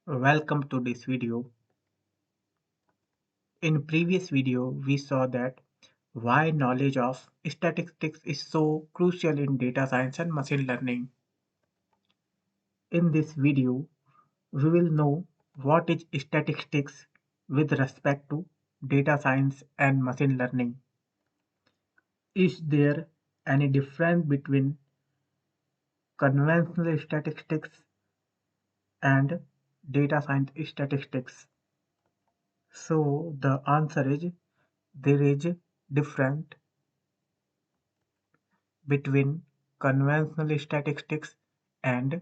Welcome to this video. In previous video, we saw that why knowledge of statistics is so crucial in data science and machine learning. In this video, we will know what is statistics with respect to data science and machine learning. Is there any difference between conventional statistics and data science statistics? So the answer is there is difference between conventional statistics and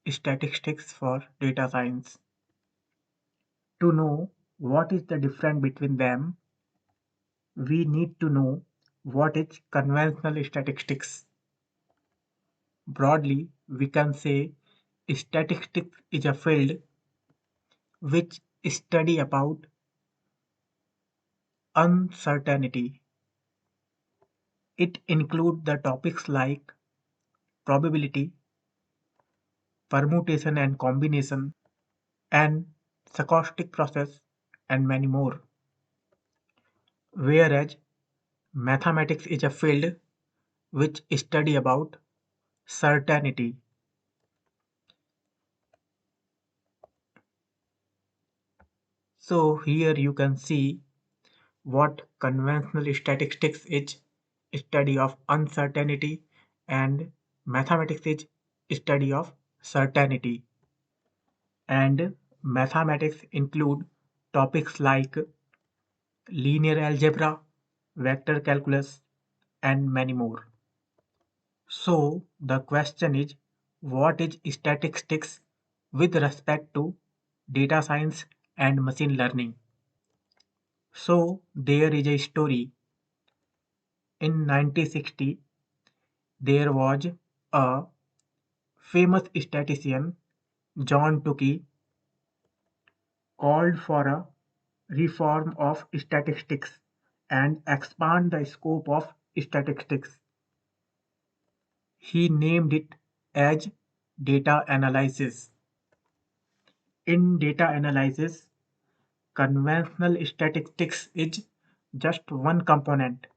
statistics for data science. To know what is the difference between them, we need to know what is conventional statistics. Broadly, we can say statistics is a field which study about uncertainty. It includes the topics like probability, permutation and combination, and stochastic process, and many more. Whereas mathematics is a field which study about certainty. So here you can see what conventional statistics is, study of uncertainty, and mathematics is study of certainty. And mathematics include topics like linear algebra, vector calculus, and many more. So the question is, what is statistics with respect to data science and machine learning? So there is a story. In 1960, there was a famous statistician, John Tukey, called for a reform of statistics and expand the scope of statistics. He named it as data analysis. In data analysis, conventional statistics is just one component.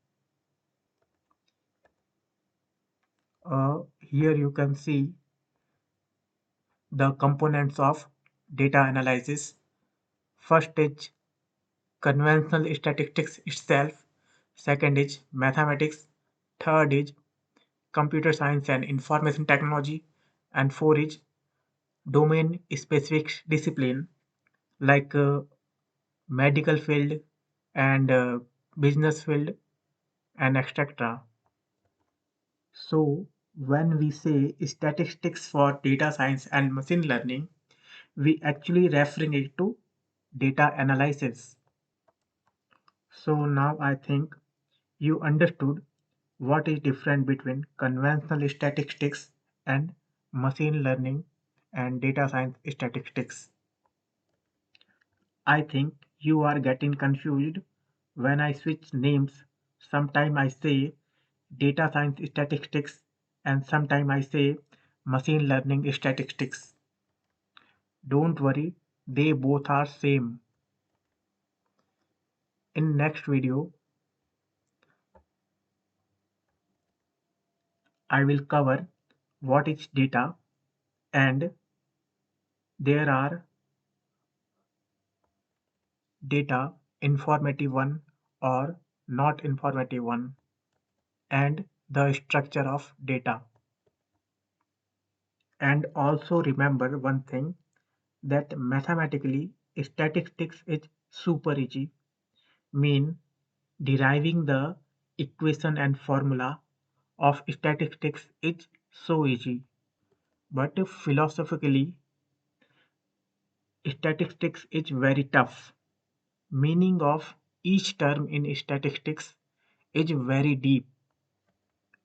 Here you can see the components of data analysis. First is conventional statistics itself. Second is mathematics. Third is computer science and information technology. And four is domain specific discipline like medical field and business field and etc. So when we say statistics for data science and machine learning, we actually referring it to data analysis. So now I think you understood what is different between conventional statistics and machine learning and data science statistics. I think you are getting confused when I switch names. Sometime I say data science statistics and sometime I say machine learning statistics. Don't worry, they both are same. In next video, I will cover what is data and there are data informative one or not informative one and the structure of data. And also remember one thing that mathematically statistics is super easy, mean deriving the equation and formula of statistics is so easy. But philosophically, statistics is very tough. Meaning of each term in statistics is very deep.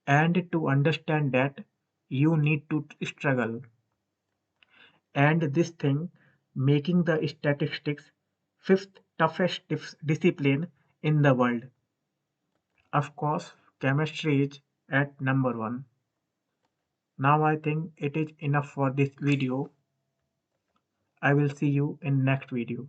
And to understand that, you need to struggle. And this thing making the statistics fifth toughest discipline in the world. Of course, chemistry is at number one. Now I think it is enough for this video. I will see you in next video.